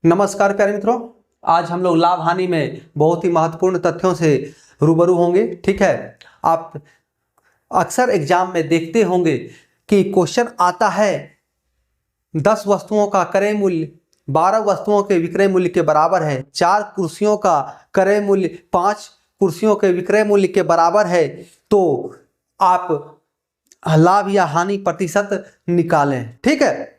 नमस्कार प्यारे मित्रों, आज हम लोग लाभ हानि में बहुत ही महत्वपूर्ण तथ्यों से रूबरू होंगे। ठीक है, आप अक्सर एग्जाम में देखते होंगे कि क्वेश्चन आता है 10 वस्तुओं का क्रय मूल्य 12 वस्तुओं के विक्रय मूल्य के बराबर है, 4 कुर्सियों का क्रय मूल्य 5 कुर्सियों के विक्रय मूल्य के बराबर है, तो आप लाभ या हानि प्रतिशत निकालें। ठीक है,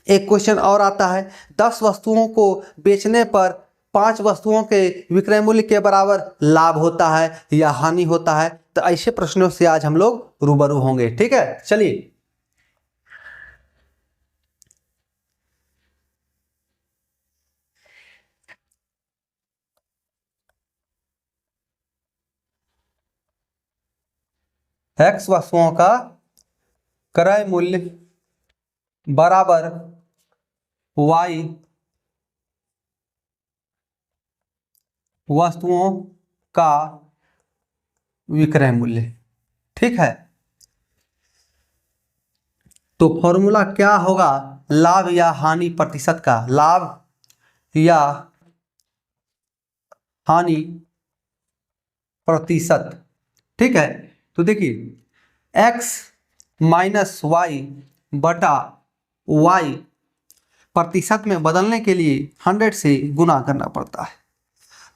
एक क्वेश्चन और आता है 10 वस्तुओं को बेचने पर 5 वस्तुओं के विक्रय मूल्य के बराबर लाभ होता है या हानि होता है। तो ऐसे प्रश्नों से आज हम लोग रूबरू होंगे। ठीक है, चलिए x वस्तुओं का क्रय मूल्य बराबर y वस्तुओं का विक्रय मूल्य। ठीक है, तो फॉर्मूला क्या होगा लाभ या हानि प्रतिशत का? लाभ या हानि प्रतिशत। ठीक है, तो देखिए x माइनस वाई बटा y प्रतिशत में बदलने के लिए 100 से गुना करना पड़ता है।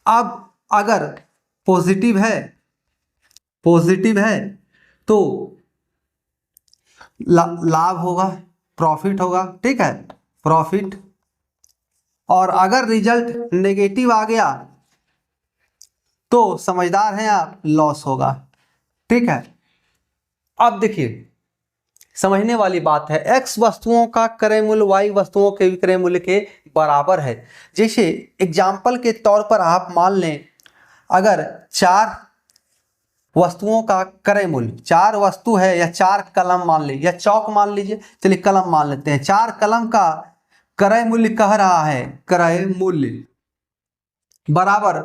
अब अगर पॉजिटिव है तो लाभ होगा, प्रॉफिट होगा। ठीक है, प्रॉफिट। और अगर रिजल्ट नेगेटिव आ गया तो समझदार हैं आप, लॉस होगा। ठीक है, अब देखिए समझने वाली बात है, x वस्तुओं का क्रय मूल्य y वस्तुओं के विक्रय मूल्य के बराबर है। जैसे एग्जाम्पल के तौर पर आप मान लें, अगर 4 वस्तुओं का क्रय मूल्य, 4 वस्तु है या 4 कलम मान लीजिए या चौक मान लीजिए, चलिए कलम मान लेते हैं। 4 कलम का क्रय मूल्य कह रहा है, क्रय मूल्य बराबर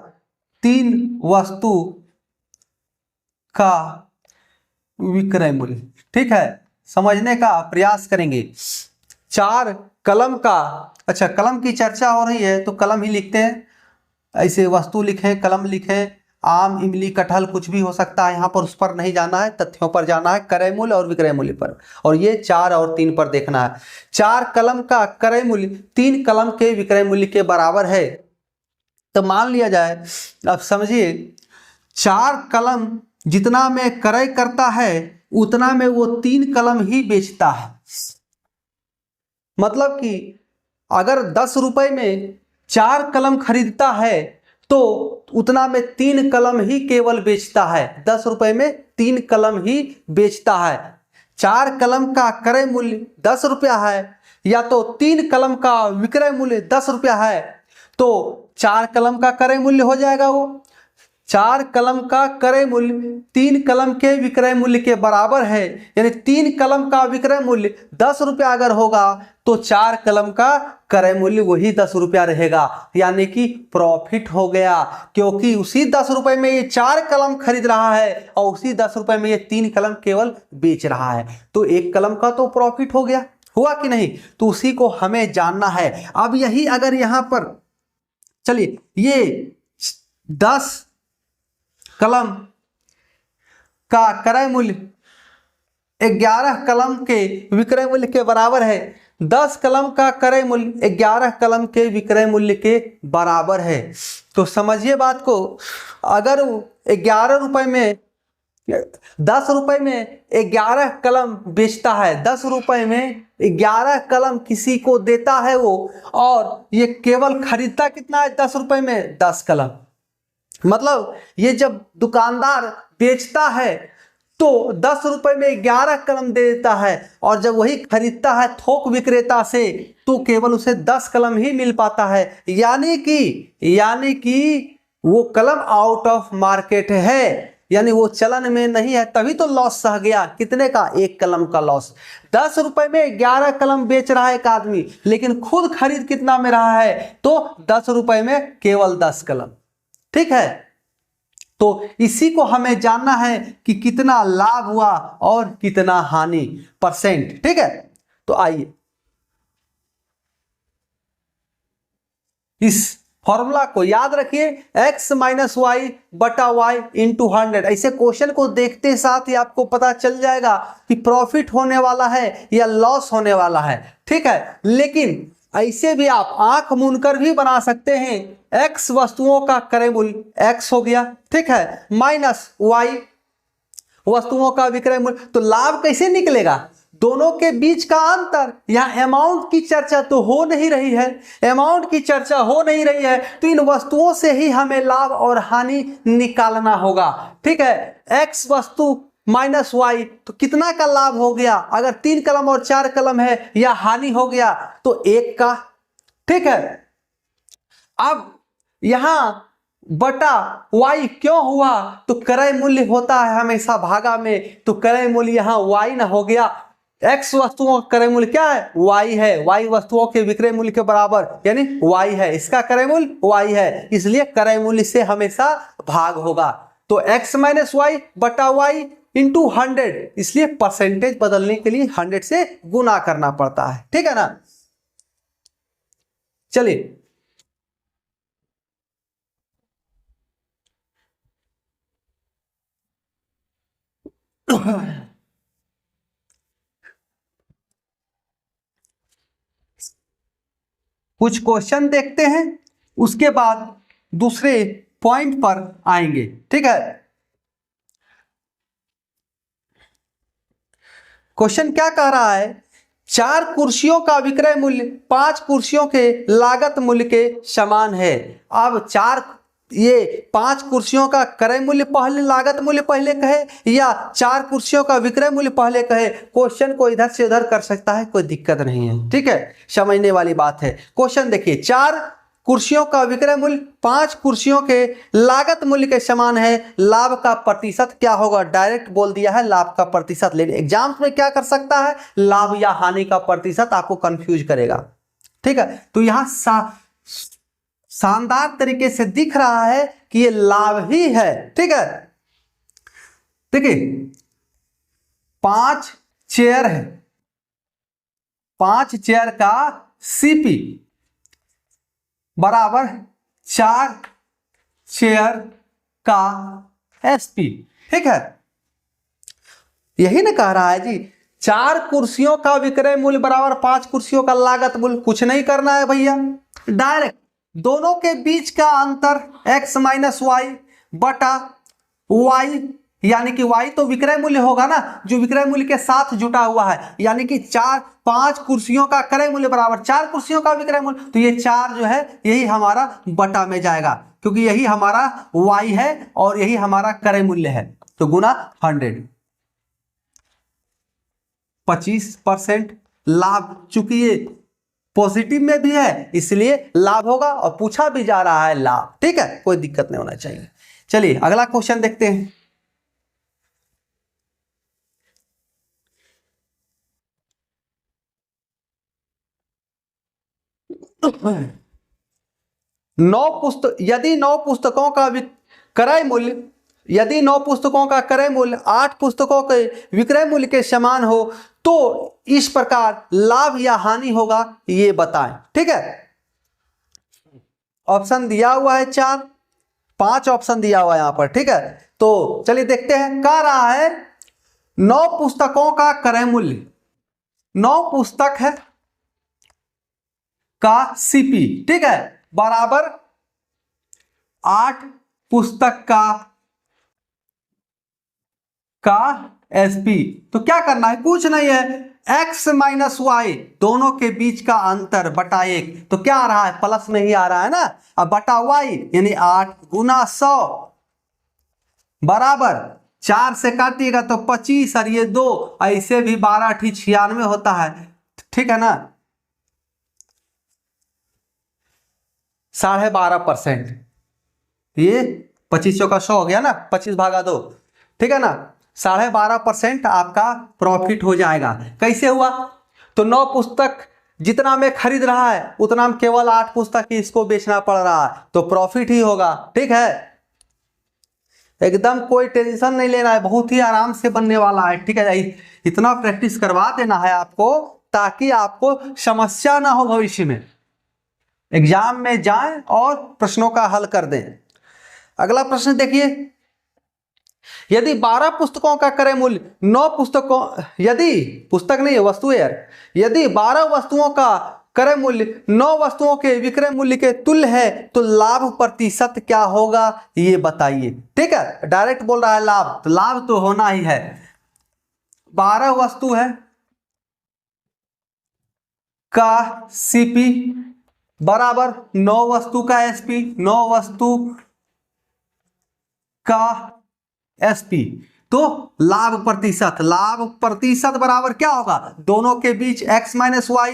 3 वस्तु का विक्रय मूल्य। ठीक है, समझने का प्रयास करेंगे। 4 कलम का, अच्छा कलम की चर्चा हो रही है तो कलम ही लिखते हैं, ऐसे वस्तु लिखें, कलम लिखें, आम, इमली, कटहल कुछ भी हो सकता है। यहाँ पर उस पर नहीं जाना है, तथ्यों पर जाना है, क्रय मूल्य और विक्रय मूल्य पर। और ये 4 और 3 पर देखना है। 4 कलम का क्रय मूल्य 3 कलम के विक्रय मूल्य के बराबर है। तो मान लिया जाए, अब समझिए 4 कलम जितना में क्रय करता है उतना में वो 3 कलम ही बेचता है। मतलब कि अगर 10 रुपए में 4 कलम खरीदता है तो उतना में 3 कलम ही केवल बेचता है। 10 रुपए में 3 कलम ही बेचता है। 4 कलम का क्रय मूल्य 10 रुपया है या तो 3 कलम का विक्रय मूल्य 10 रुपया है, तो 4 कलम का क्रय मूल्य हो जाएगा वो 4 कलम का क्रय मूल्य 3 कलम के विक्रय मूल्य के बराबर है। यानी 3 कलम का विक्रय मूल्य 10 रुपया अगर होगा तो 4 कलम का क्रय मूल्य वही 10 रुपया रहेगा, यानी कि प्रॉफिट हो गया। क्योंकि उसी 10 रुपए में ये 4 कलम खरीद रहा है और उसी 10 रुपए में ये 3 कलम केवल बेच रहा है, तो 1 कलम का तो प्रॉफिट हो गया। हुआ कि नहीं? तो उसी को हमें जानना है। अब यही अगर यहां पर, चलिए ये 10 कलम का क्रय मूल्य 11 कलम के विक्रय मूल्य के बराबर है। 10 कलम का क्रय मूल्य 11 कलम के विक्रय मूल्य के बराबर है। तो समझिए बात को, अगर 11 रुपए में 10 रुपए में 11 कलम बेचता है, 10 रुपए में 11 कलम किसी को देता है वो, और ये केवल खरीदता कितना है 10 रुपए में? 10 कलम। मतलब ये जब दुकानदार बेचता है तो 10 रुपए में 11 कलम दे देता है, और जब वही खरीदता है थोक विक्रेता से तो केवल उसे 10 कलम ही मिल पाता है। यानी कि वो कलम आउट ऑफ मार्केट है, यानी वो चलन में नहीं है, तभी तो लॉस सह गया। कितने का? 1 कलम का लॉस। 10 रुपए में 11 कलम बेच रहा है एक आदमी, लेकिन खुद खरीद कितना में रहा है? तो 10 रुपए में केवल 10 कलम। ठीक है, तो इसी को हमें जानना है कि कितना लाभ हुआ और कितना हानि, परसेंट। ठीक है, तो आइए इस फॉर्मूला को याद रखिए, x माइनस वाई बटा वाई इंटू 100। ऐसे क्वेश्चन को देखते साथ ही आपको पता चल जाएगा कि प्रॉफिट होने वाला है या लॉस होने वाला है। ठीक है, लेकिन ऐसे भी आप आंख मूंदकर भी बना सकते हैं। x वस्तुओं का क्रय मूल्य x हो गया, ठीक है, माइनस y वस्तुओं का विक्रय मूल्य, तो लाभ कैसे निकलेगा? दोनों के बीच का अंतर। यहां अमाउंट की चर्चा तो हो नहीं रही है, अमाउंट की चर्चा हो नहीं रही है, तो इन वस्तुओं से ही हमें लाभ और हानि निकालना होगा। ठीक है, x वस्तु माइनस वाई, तो कितना का लाभ हो गया? अगर 3 कलम और 4 कलम है, या हानि हो गया तो 1 का। ठीक है, अब यहां बटा y क्यों हुआ? तो क्रय मूल्य होता है हमेशा भागा में, तो क्रय मूल्य यहां y ना हो गया। x वस्तुओं का क्रय मूल्य क्या है? y है, y वस्तुओं के विक्रय मूल्य के बराबर यानी y है, इसका क्रय मूल्य y है, इसलिए क्रय मूल्य से हमेशा भाग होगा। तो x माइनस वाई बटा y इंटू 100, इसलिए परसेंटेज बदलने के लिए 100 से गुना करना पड़ता है। ठीक है ना। चलिए कुछ क्वेश्चन देखते हैं, उसके बाद दूसरे पॉइंट पर आएंगे। ठीक है, क्वेश्चन क्या कह रहा है? 4 कुर्सियों का विक्रय मूल्य 5 कुर्सियों के लागत मूल्य के समान है। अब 5 कुर्सियों का क्रय मूल्य पहले, लागत मूल्य पहले कहे, या 4 कुर्सियों का विक्रय मूल्य पहले कहे, क्वेश्चन को इधर से उधर कर सकता है, कोई दिक्कत नहीं है। ठीक है, समझने वाली बात है। क्वेश्चन देखिए, 4 कुर्सियों का विक्रय मूल्य 5 कुर्सियों के लागत मूल्य के समान है, लाभ का प्रतिशत क्या होगा? डायरेक्ट बोल दिया है लाभ का प्रतिशत, लेकिन एग्जाम्स में क्या कर सकता है? लाभ या हानि का प्रतिशत आपको कंफ्यूज करेगा। ठीक है, तो यहां शानदार तरीके से दिख रहा है कि ये लाभ ही है। ठीक है, देखिए 5 चेयर है, 5 चेयर का सीपी बराबर 4 चेयर का एसपी। ठीक है, यही ना कह रहा है जी, 4 कुर्सियों का विक्रय मूल्य बराबर 5 कुर्सियों का लागत मूल्य। कुछ नहीं करना है भैया, डायरेक्ट दोनों के बीच का अंतर x माइनस वाई बटा y, यानी कि y तो विक्रय मूल्य होगा ना, जो विक्रय मूल्य के साथ जुटा हुआ है, यानी कि 5 कुर्सियों का क्रय मूल्य बराबर 4 कुर्सियों का विक्रय मूल्य, तो ये 4 जो है यही हमारा बटा में जाएगा, क्योंकि यही हमारा y है और यही हमारा क्रय मूल्य है, तो गुना 100। 25% लाभ, चूंकि ये पॉजिटिव में भी है इसलिए लाभ होगा, और पूछा भी जा रहा है लाभ। ठीक है, कोई दिक्कत नहीं होना चाहिए। चलिए अगला क्वेश्चन देखते हैं। यदि 9 पुस्तकों का क्रय मूल्य, यदि 9 पुस्तकों का क्रय मूल्य 8 पुस्तकों के विक्रय मूल्य के समान हो, तो इस प्रकार लाभ या हानि होगा, ये बताएं। ठीक है, ऑप्शन दिया हुआ है 4, 5 ऑप्शन दिया हुआ है यहां पर। ठीक है, तो चलिए देखते हैं। कह रहा है 9 पुस्तकों का क्रय मूल्य, 9 पुस्तक है का सीपी, ठीक है, बराबर 8 पुस्तक का एसपी। तो क्या करना है? कुछ नहीं है, x माइनस वाई, दोनों के बीच का अंतर बटा 1, तो क्या आ रहा है? प्लस में ही आ रहा है ना, अब बटा y यानी 8 गुना 100 बराबर 4 से काटिएगा तो 25, और ये 2, ऐसे भी 12 ठी 96 होता है। ठीक है ना, 12.5%, ये 25 का 100 हो गया ना, 25 भागा 2। ठीक है ना, 12.5% आपका प्रॉफिट हो जाएगा। कैसे हुआ? तो 9 पुस्तक जितना में खरीद रहा है उतना में केवल 8 पुस्तक ही इसको बेचना पड़ रहा है, तो प्रॉफिट ही होगा। ठीक है, एकदम कोई टेंशन नहीं लेना है, बहुत ही आराम से बनने वाला है। ठीक है, इतना प्रैक्टिस करवा देना है आपको ताकि आपको समस्या ना हो भविष्य में। एग्जाम में जाएं और प्रश्नों का हल कर दें। अगला प्रश्न देखिए, यदि 12 पुस्तकों का क्रय मूल्य 9 पुस्तकों, यदि पुस्तक नहीं है वस्तु है यार, यदि 12 वस्तुओं का क्रय मूल्य 9 वस्तुओं के विक्रय मूल्य के तुल्य है तो लाभ प्रतिशत क्या होगा ये बताइए। ठीक है, डायरेक्ट बोल रहा है लाभ, तो लाभ तो होना ही है। 12 वस्तु है का सीपी बराबर 9 वस्तु का एसपी, 9 वस्तु का एसपी, तो लाभ प्रतिशत बराबर क्या होगा, दोनों के बीच x माइनस वाई,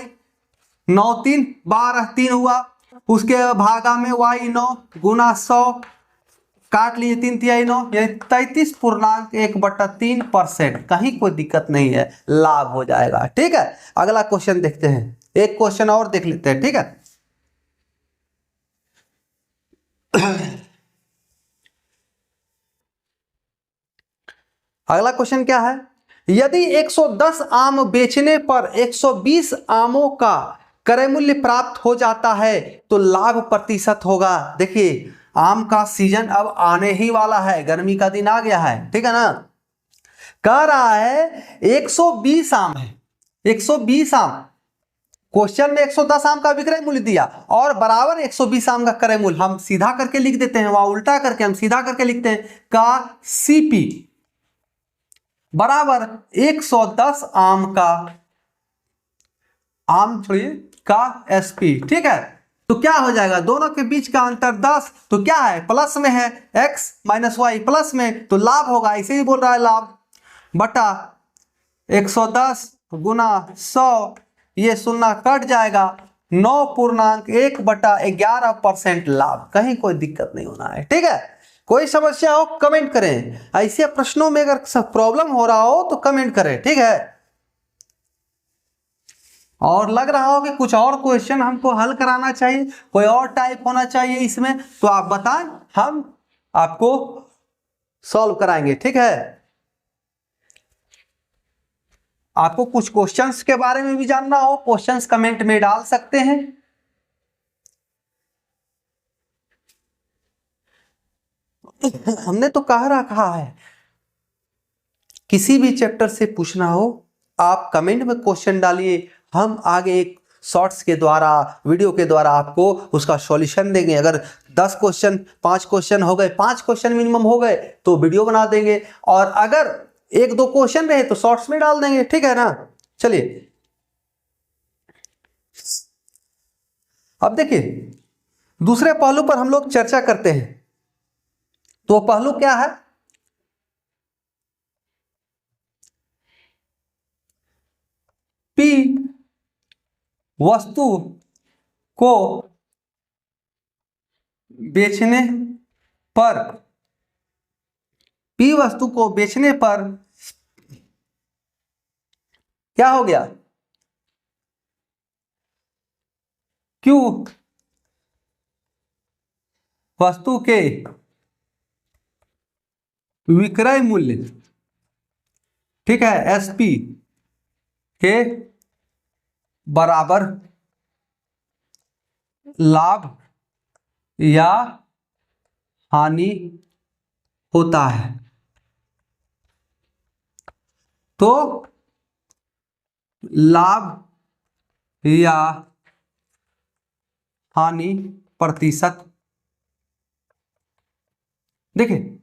9 3 12 3 हुआ, उसके भागा में y 9 गुना 100, काट लिए 3 तिहाई 9, ये 33.1/3%। कहीं कोई दिक्कत नहीं है, लाभ हो जाएगा। ठीक है, अगला क्वेश्चन देखते हैं, एक क्वेश्चन और देख लेते हैं। ठीक है, अगला क्वेश्चन क्या है, यदि 110 आम बेचने पर 120 आमों का क्रय मूल्य प्राप्त हो जाता है तो लाभ प्रतिशत होगा। देखिए आम का सीजन अब आने ही वाला है, गर्मी का दिन आ गया है। ठीक है ना, कह रहा है 120 आम है, 120 आम, क्वेश्चन में 110 आम का विक्रय मूल्य दिया और बराबर 120 आम का क्रय मूल्य, हम सीधा करके लिख देते हैं, वहां उल्टा करके हम सीधा करके लिखते हैं का सीपी बराबर 110 आम का, आम छोड़िए, का एसपी। ठीक है, तो क्या हो जाएगा, दोनों के बीच का अंतर 10, तो क्या है प्लस में है, x माइनस वाई प्लस में, तो लाभ होगा, ऐसे ही बोल रहा है लाभ, बटा 110 गुना 100, ये सुनना कट जाएगा, 9.1/11% लाभ। कहीं कोई दिक्कत नहीं होना है। ठीक है, कोई समस्या हो कमेंट करें, ऐसे प्रश्नों में अगर प्रॉब्लम हो रहा हो तो कमेंट करें। ठीक है, और लग रहा हो कि कुछ और क्वेश्चन हमको हल कराना चाहिए, कोई और टाइप होना चाहिए इसमें, तो आप बताएं, हम आपको सॉल्व कराएंगे। ठीक है, आपको कुछ क्वेश्चंस के बारे में भी जानना हो, क्वेश्चंस कमेंट में डाल सकते हैं। हमने तो कह रखा है किसी भी चैप्टर से पूछना हो आप कमेंट में क्वेश्चन डालिए, हम आगे एक शॉर्ट्स के द्वारा, वीडियो के द्वारा आपको उसका सॉल्यूशन देंगे। अगर 10 क्वेश्चन, 5 क्वेश्चन हो गए, 5 क्वेश्चन मिनिमम हो गए तो वीडियो बना देंगे, और अगर 1-2 क्वेश्चन रहे तो शॉर्ट्स में डाल देंगे। ठीक है ना, चलिए अब देखिए दूसरे पहलू पर हम लोग चर्चा करते हैं। तो पहलू क्या है, पी वस्तु को बेचने पर, पी वस्तु को बेचने पर क्या हो गया, क्यू वस्तु के विक्रय मूल्य, ठीक है, एसपी के बराबर लाभ या हानि होता है। तो लाभ या हानि प्रतिशत, देखिए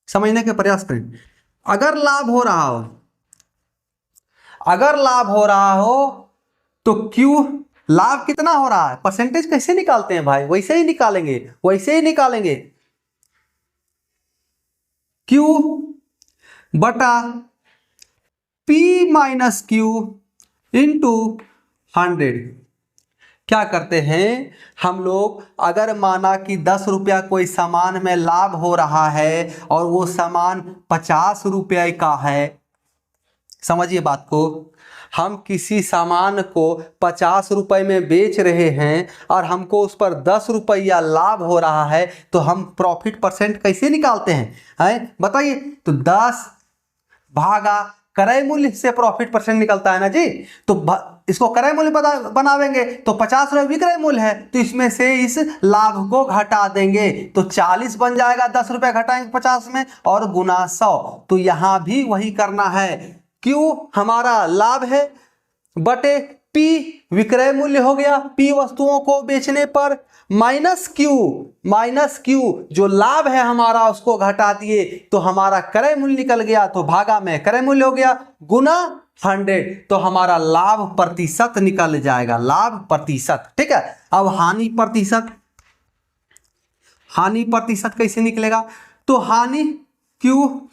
समझने का प्रयास करें। अगर लाभ हो रहा हो, अगर लाभ हो रहा हो तो क्यू, लाभ कितना हो रहा है, परसेंटेज कैसे निकालते हैं भाई, वैसे ही निकालेंगे, वैसे ही निकालेंगे, क्यू बटा पी माइनस क्यू इंटू 100। क्या करते हैं हम लोग, अगर माना कि 10 रुपया कोई सामान में लाभ हो रहा है और वो सामान 50 रुपये का है, समझिए बात को, हम किसी सामान को 50 रुपए में बेच रहे हैं और हमको उस पर 10 रुपया लाभ हो रहा है, तो हम प्रॉफिट परसेंट कैसे निकालते हैं बताइए। तो 10 भागा क्रय मूल्य से प्रॉफिट परसेंट निकलता है ना जी। तो इसको क्रय मूल्य बनावेंगे तो 50 रुपये विक्रय मूल्य है, तो इसमें से इस लाभ को घटा देंगे तो 40 बन जाएगा, 10 रुपये घटाएंगे 50 में और गुना 100। तो यहां भी वही करना है, क्यू हमारा लाभ है बटे पी विक्रय मूल्य हो गया, पी वस्तुओं को बेचने पर, माइनस क्यू जो लाभ है हमारा उसको घटा दिए तो हमारा क्रय मूल्य निकल गया, तो भागा में क्रय मूल्य हो गया गुना 100, तो हमारा लाभ प्रतिशत निकल जाएगा, लाभ प्रतिशत। ठीक है, अब हानि प्रतिशत कैसे निकलेगा, तो हानि क्यू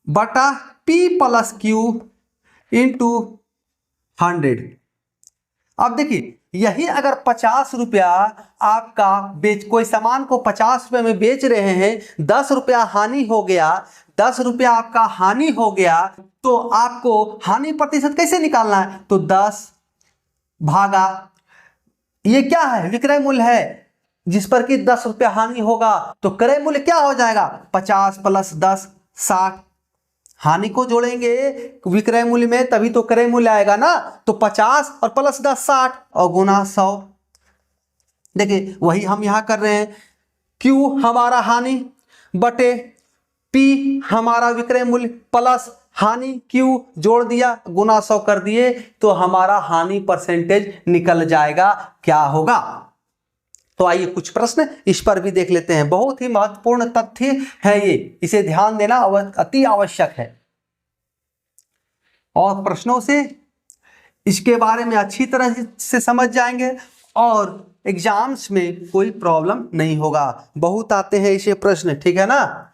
बटा पी प्लस क्यू इंटू 100। अब देखिए यही अगर 50 रुपया आपका कोई सामान को 50 रुपये में बेच रहे हैं, 10 रुपया हानि हो गया, 10 रुपया आपका हानि हो गया, तो आपको हानि प्रतिशत कैसे निकालना है, तो 10 भागा ये क्या है, विक्रय मूल्य है जिस पर कि 10 रुपया हानि होगा, तो क्रय मूल्य क्या हो जाएगा, 50 प्लस 10 60। हानि को जोड़ेंगे विक्रय मूल्य में तभी तो क्रय मूल्य आएगा ना, तो 50 और प्लस 10 60 और गुना 100। देखिए वही हम यहां कर रहे हैं, क्यू हमारा हानि बटे पी हमारा विक्रय मूल्य प्लस हानि क्यू जोड़ दिया गुना 100 कर दिए, तो हमारा हानि परसेंटेज निकल जाएगा, क्या होगा। तो आइए कुछ प्रश्न इस पर भी देख लेते हैं, बहुत ही महत्वपूर्ण तथ्य है ये, इसे ध्यान देना अति आवश्यक है और प्रश्नों से इसके बारे में अच्छी तरह से समझ जाएंगे और एग्जाम्स में कोई प्रॉब्लम नहीं होगा। बहुत आते हैं इसे प्रश्न, ठीक है ना।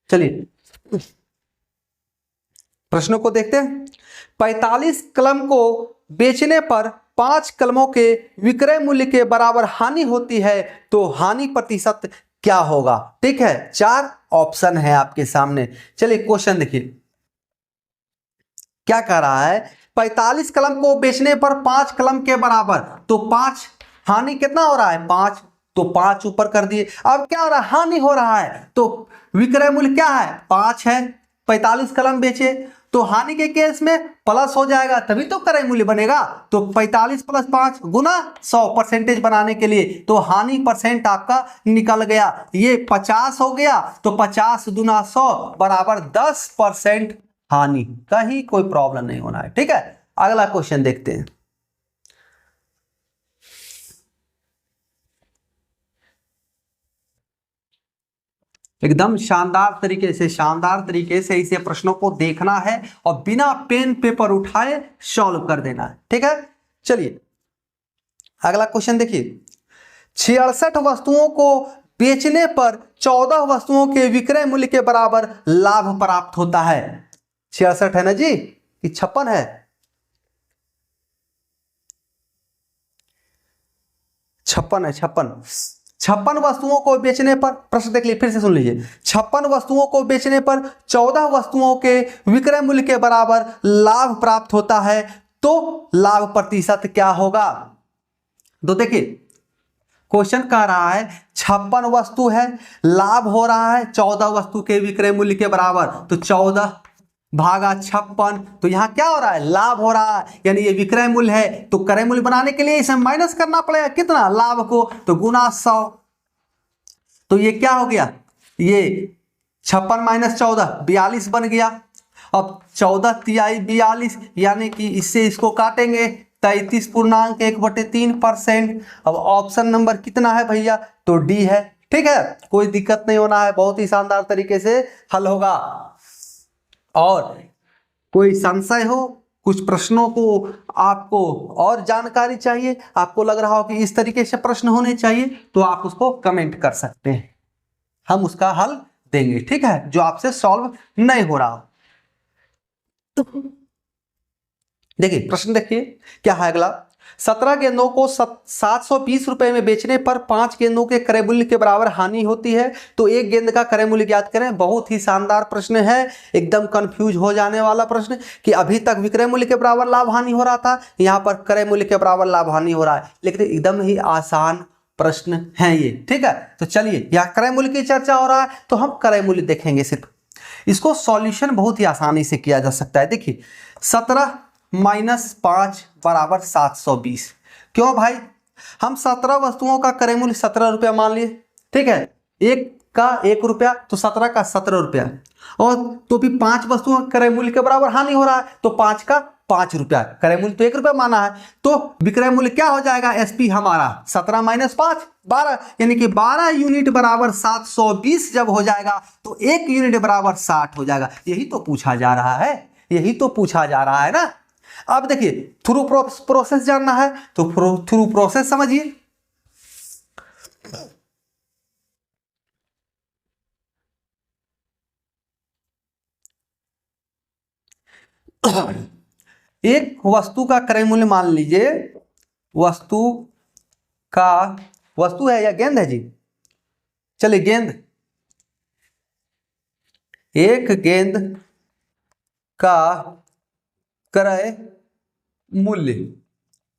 चलिए प्रश्नों को देखते हैं। 45 कलम को बेचने पर 5 कलमों के विक्रय मूल्य के बराबर हानि होती है, तो हानि प्रतिशत क्या होगा। ठीक है, 4 ऑप्शन है आपके सामने। चलिए क्वेश्चन देखिए क्या कह रहा है, 45 कलम को बेचने पर 5 कलम के बराबर, तो 5 हानि कितना हो रहा है 5, तो 5 ऊपर कर दिए। अब क्या हो रहा है, हानि हो रहा है, तो विक्रय मूल्य क्या है 5 है, 45 कलम बेचे, तो हानि के केस में प्लस हो जाएगा तभी तो क्रय मूल्य बनेगा, तो 45 प्लस 5 गुना 100 परसेंटेज बनाने के लिए, तो हानि परसेंट आपका निकल गया, ये 50 हो गया, तो 50 गुना 100 बराबर 10% हानि, कहीं कोई प्रॉब्लम नहीं होना है। ठीक है, अगला क्वेश्चन देखते हैं। एकदम शानदार तरीके से इसे प्रश्नों को देखना है और बिना पेन पेपर उठाए सॉल्व कर देना है। ठीक है, चलिए अगला क्वेश्चन देखिए, 66 वस्तुओं को बेचने पर 14 वस्तुओं के विक्रय मूल्य के बराबर लाभ प्राप्त होता है। 66 है ना जी, कि 56 है, 56 है, 56 वस्तुओं को बेचने पर, प्रश्न देख लीजिए फिर से सुन लीजिए, 56 वस्तुओं को बेचने पर 14 वस्तुओं के विक्रय मूल्य के बराबर लाभ प्राप्त होता है, तो लाभ प्रतिशत क्या होगा। तो देखिए क्वेश्चन कह रहा है 56 वस्तु है, लाभ हो रहा है 14 वस्तु के विक्रय मूल्य के बराबर, तो 14 भागा 56, तो यहां क्या हो रहा है, लाभ हो रहा है, यानी ये विक्रय मूल्य है, तो क्रय मूल्य बनाने के लिए इसे माइनस करना पड़ेगा कितना, लाभ को, तो गुना 100, तो ये क्या हो गया, ये 56 माइनस 14 42 बन गया। अब 14 तिहाई 42, यानी कि इससे इसको काटेंगे 33.1/3%। अब ऑप्शन नंबर कितना है भैया, तो डी है। ठीक है, कोई दिक्कत नहीं होना है, बहुत ही शानदार तरीके से हल होगा। और कोई संशय हो, कुछ प्रश्नों को आपको और जानकारी चाहिए, आपको लग रहा हो कि इस तरीके से प्रश्न होने चाहिए, तो आप उसको कमेंट कर सकते हैं, हम उसका हल देंगे। ठीक है, जो आपसे सॉल्व नहीं हो रहा। तो देखिए प्रश्न देखिए क्या है अगला, 17 गेंदों को 720 रुपए में बेचने पर 5 गेंदों के क्रय मूल्य के बराबर हानि होती है, तो एक गेंद का क्रय मूल्य ज्ञात करें। बहुत ही शानदार प्रश्न है, एकदम कंफ्यूज हो जाने वाला प्रश्न कि अभी तक विक्रय मूल्य के बराबर लाभ हानि हो रहा था, यहाँ पर क्रय मूल्य के बराबर लाभ हानि हो रहा है, लेकिन एकदम ही आसान प्रश्न है ये। ठीक है, तो चलिए यहाँ क्रय मूल्य की चर्चा हो रहा है तो हम क्रय मूल्य देखेंगे सिर्फ। इसको सॉल्यूशन बहुत ही आसानी से किया जा सकता है। देखिए 17 माइनस 5 बराबर 720। क्यों भाई, हम 17 वस्तुओं का क्रय मूल्य 17 रुपया मान लिए, ठीक है, एक का 1 रुपया तो 17 का 17 रुपया, और तो भी 5 वस्तुओं का क्रय मूल्य के बराबर हानि हो रहा है तो 5 का 5 रुपया, क्रय मूल्य तो 1 रुपया माना है, तो विक्रय मूल्य क्या हो जाएगा एसपी हमारा 17 माइनस 5 12, यानी कि 12 यूनिट बराबर 720 जब हो जाएगा तो 1 यूनिट बराबर 60 हो जाएगा। यही तो पूछा जा रहा है, यही तो पूछा जा रहा है ना। अब देखिए थ्रू प्रोसेस जानना है तो थ्रू प्रोसेस समझिए। एक वस्तु का क्रय मूल्य मान लीजिए, वस्तु है या गेंद है जी, चलिए गेंद, एक गेंद का क्रय मूल्य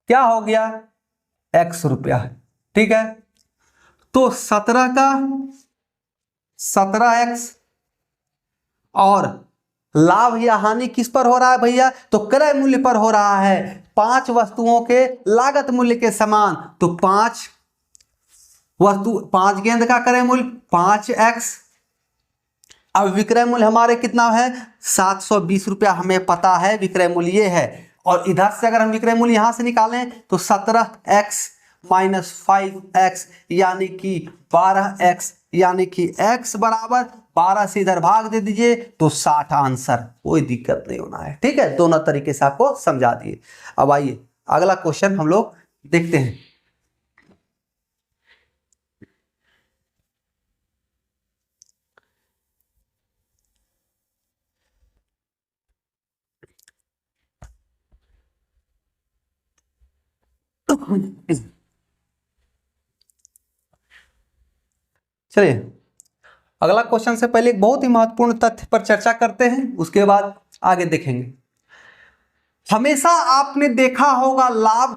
क्या हो गया x रुपया, ठीक है, तो 17 का 17x, और लाभ या हानि किस पर हो रहा है भैया, तो क्रय मूल्य पर हो रहा है। 5 वस्तुओं के लागत मूल्य के समान, तो 5 गेंद का क्रय मूल्य 5x, अब विक्रय मूल्य हमारे कितना है 720 रुपया, हमें पता है विक्रय मूल्य ये है, और इधर से अगर हम विक्रय मूल्य यहां से निकालें तो 17x माइनस 5x यानी कि 12x, यानी कि x बराबर 12 से इधर भाग दे दीजिए तो 60 आंसर, कोई दिक्कत नहीं होना है। ठीक है, दोनों तरीके से आपको समझा दिए। अब आइए अगला क्वेश्चन हम लोग देखते हैं। चलिए अगला क्वेश्चन से पहले एक बहुत ही महत्वपूर्ण तथ्य पर चर्चा करते हैं, उसके बाद आगे देखेंगे। हमेशा आपने देखा होगा लाभ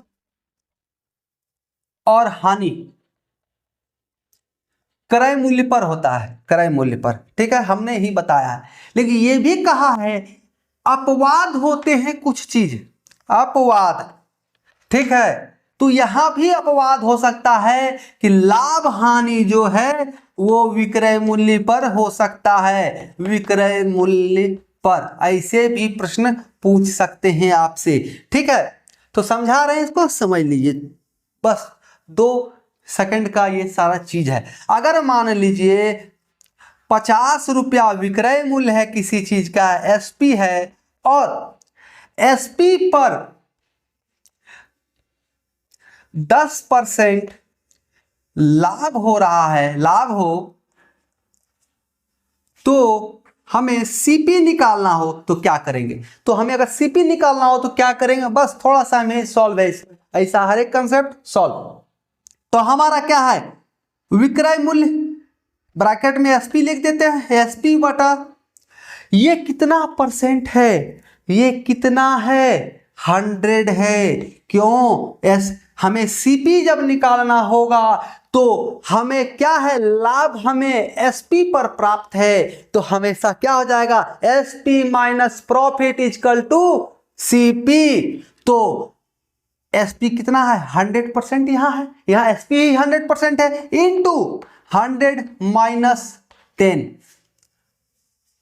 और हानि क्रय मूल्य पर होता है, क्रय मूल्य पर, ठीक है, हमने ही बताया है, लेकिन यह भी कहा है अपवाद होते हैं कुछ चीज, अपवाद, ठीक है, तो यहां भी अपवाद हो सकता है कि लाभ हानि जो है वो विक्रय मूल्य पर हो सकता है, विक्रय मूल्य पर, ऐसे भी प्रश्न पूछ सकते हैं आपसे। ठीक है, तो समझा रहे हैं, इसको समझ लीजिए, बस 2 सेकंड का ये सारा चीज है। अगर मान लीजिए 50 रुपया विक्रय मूल्य है किसी चीज का, एसपी है, और एसपी पर 10% लाभ हो रहा है, लाभ हो, तो हमें सीपी निकालना हो तो क्या करेंगे, तो हमें अगर सीपी निकालना हो तो क्या करेंगे, बस थोड़ा सा हमें सॉल्व है, ऐसा हर एक कंसेप्ट सॉल्व। तो हमारा क्या है विक्रय मूल्य, ब्रैकेट में एसपी लिख देते हैं, एसपी बटा ये कितना परसेंट है, ये कितना है 100 है, क्यों हमें सीपी जब निकालना होगा तो हमें क्या है लाभ हमें एसपी पर प्राप्त है, तो हमेशा क्या हो जाएगा SP minus profit equal to CP, तो एसपी कितना है 100% यहाँ है, यहाँ एसपी 100% है, इनटू 100 माइनस 10,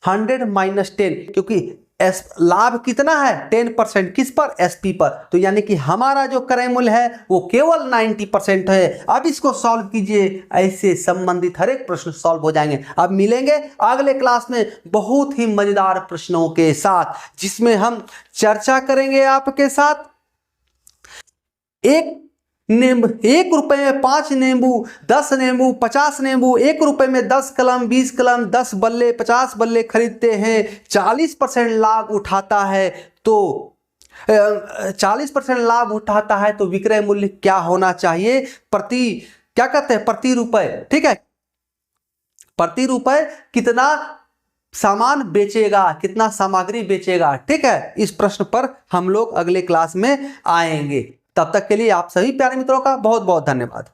100 माइनस 10, क्योंकि लाभ कितना है 10% किस पर एसपी पर, तो यानी कि हमारा जो क्रय मूल्य है वो केवल 90% है। अब इसको सॉल्व कीजिए, ऐसे संबंधित हर एक प्रश्न सॉल्व हो जाएंगे। अब मिलेंगे अगले क्लास में बहुत ही मजेदार प्रश्नों के साथ, जिसमें हम चर्चा करेंगे आपके साथ 1 रुपए में 5 नींबू, 10 नींबू, 50 नींबू, 1 रुपए में 10 कलम, 20 कलम, 10 बल्ले, 50 बल्ले खरीदते हैं, 40% लाभ उठाता है, तो 40% लाभ उठाता है तो विक्रय मूल्य क्या होना चाहिए? क्या कहते हैं, प्रति रुपए। ठीक है, प्रति रुपए कितना सामान बेचेगा, कितना सामग्री बेचेगा। ठीक है, इस प्रश्न पर हम लोग अगले क्लास में आएंगे। तब तक के लिए आप सभी प्यारे मित्रों का बहुत बहुत धन्यवाद।